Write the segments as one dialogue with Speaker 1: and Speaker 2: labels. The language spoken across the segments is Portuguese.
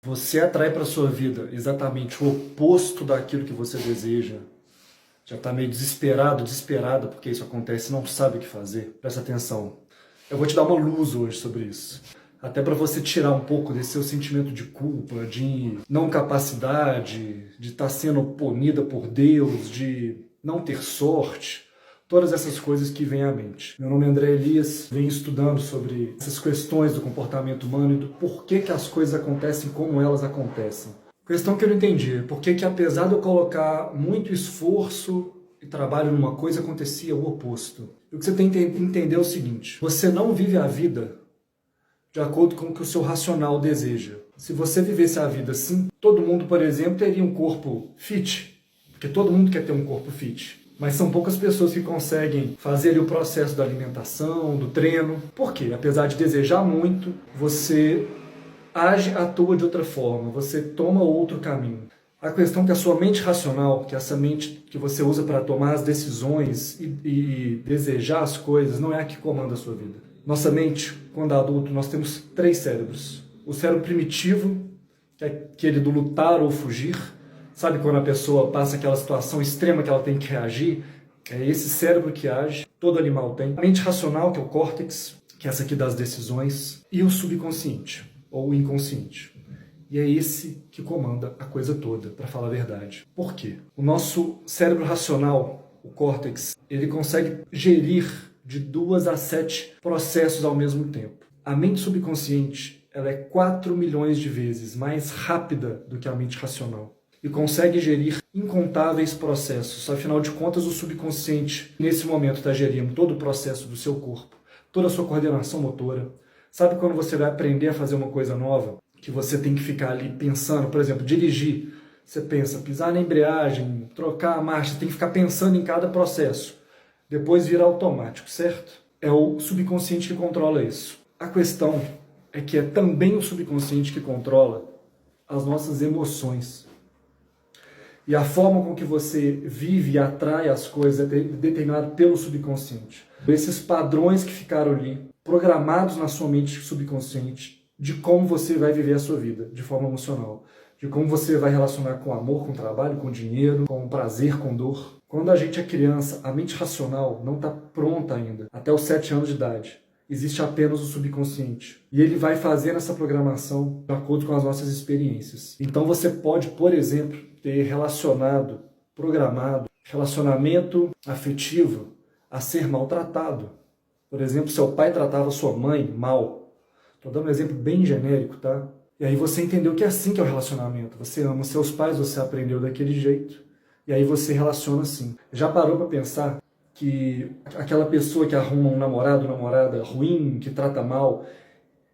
Speaker 1: você atrai para sua vida exatamente o oposto daquilo que você deseja, já está meio desesperado, desesperada porque isso acontece, não sabe o que fazer, presta atenção. Eu vou te dar uma luz hoje sobre isso. Até para você tirar um pouco desse seu sentimento de culpa, de não capacidade, de estar sendo punida por Deus, de não ter sorte. Todas essas coisas que vêm à mente. Meu nome é André Elias, venho estudando sobre essas questões do comportamento humano e do porquê que as coisas acontecem como elas acontecem. Questão que eu não entendi, por que apesar de eu colocar muito esforço e trabalho numa coisa, acontecia o oposto. E o que você tem que entender é o seguinte, você não vive a vida de acordo com o que o seu racional deseja. Se você vivesse a vida assim, todo mundo, por exemplo, teria um corpo fit, porque todo mundo quer ter um corpo fit. Mas são poucas pessoas que conseguem fazer ali o processo da alimentação, do treino. Por quê? Apesar de desejar muito, você age, atua de outra forma, você toma outro caminho. A questão é que a sua mente racional, que é essa mente que você usa para tomar as decisões e desejar as coisas, não é a que comanda a sua vida. Nossa mente, quando adulto, nós temos 3 cérebros. O cérebro primitivo, que é aquele do lutar ou fugir. Sabe quando a pessoa passa aquela situação extrema que ela tem que reagir? É esse cérebro que age, todo animal tem. A mente racional, que é o córtex, que é essa aqui das decisões. E o subconsciente, ou o inconsciente. E é esse que comanda a coisa toda, para falar a verdade. Por quê? O nosso cérebro racional, o córtex, ele consegue gerir de 2 a 7 processos ao mesmo tempo. A mente subconsciente, ela é 4 milhões de vezes mais rápida do que a mente racional e consegue gerir incontáveis processos. Afinal de contas, o subconsciente, nesse momento, está gerindo todo o processo do seu corpo, toda a sua coordenação motora. Sabe quando você vai aprender a fazer uma coisa nova, que você tem que ficar ali pensando, por exemplo, dirigir, você pensa, pisar na embreagem, trocar a marcha, você tem que ficar pensando em cada processo. Depois vira automático, certo? É o subconsciente que controla isso. A questão é que é também o subconsciente que controla as nossas emoções. E a forma com que você vive e atrai as coisas é determinada pelo subconsciente. Esses padrões que ficaram ali, programados na sua mente subconsciente, de como você vai viver a sua vida, de forma emocional. De como você vai relacionar com amor, com trabalho, com dinheiro, com prazer, com dor. Quando a gente é criança, a mente racional não está pronta ainda, até os 7 anos de idade. Existe apenas o subconsciente. E ele vai fazendo essa programação de acordo com as nossas experiências. Então você pode, por exemplo, ter programado, relacionamento afetivo a ser maltratado. Por exemplo, seu pai tratava sua mãe mal. Estou dando um exemplo bem genérico, tá? E aí você entendeu que é assim que é o relacionamento. Você ama seus pais, você aprendeu daquele jeito. E aí você relaciona assim. Já parou para pensar que aquela pessoa que arruma um namorado, namorada ruim, que trata mal,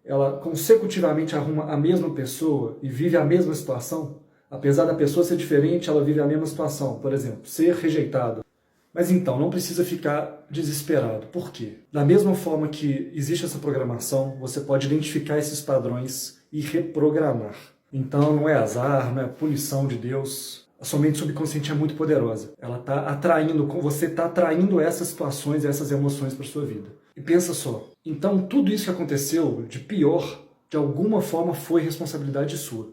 Speaker 1: ela consecutivamente arruma a mesma pessoa e vive a mesma situação? Apesar da pessoa ser diferente, ela vive a mesma situação. Por exemplo, ser rejeitado. Mas então, não precisa ficar desesperado. Por quê? Da mesma forma que existe essa programação, você pode identificar esses padrões e reprogramar. Então não é azar, não é punição de Deus. A sua mente subconsciente é muito poderosa. Ela está atraindo, você está atraindo essas situações, essas emoções para sua vida. E pensa só, então tudo isso que aconteceu de pior, de alguma forma foi responsabilidade sua.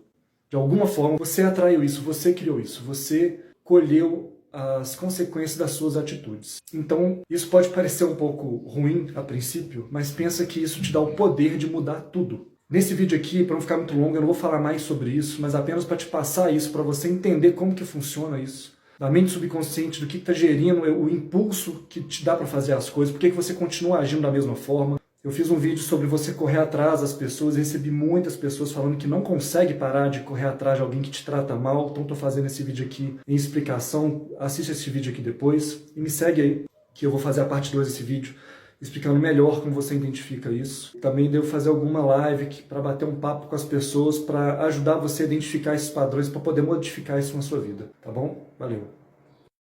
Speaker 1: De alguma forma você atraiu isso, você criou isso, você colheu as consequências das suas atitudes. Então, isso pode parecer um pouco ruim a princípio, mas pensa que isso te dá o poder de mudar tudo. Nesse vídeo aqui, para não ficar muito longo, eu não vou falar mais sobre isso, mas apenas para te passar isso, para você entender como que funciona isso. Da mente subconsciente, do que está gerindo o impulso que te dá para fazer as coisas, por que você continua agindo da mesma forma. Eu fiz um vídeo sobre você correr atrás das pessoas, recebi muitas pessoas falando que não consegue parar de correr atrás de alguém que te trata mal, então estou fazendo esse vídeo aqui em explicação, assiste esse vídeo aqui depois e me segue aí, que eu vou fazer a parte 2 desse vídeo, explicando melhor como você identifica isso. Também devo fazer alguma live para bater um papo com as pessoas, para ajudar você a identificar esses padrões, para poder modificar isso na sua vida, tá bom? Valeu!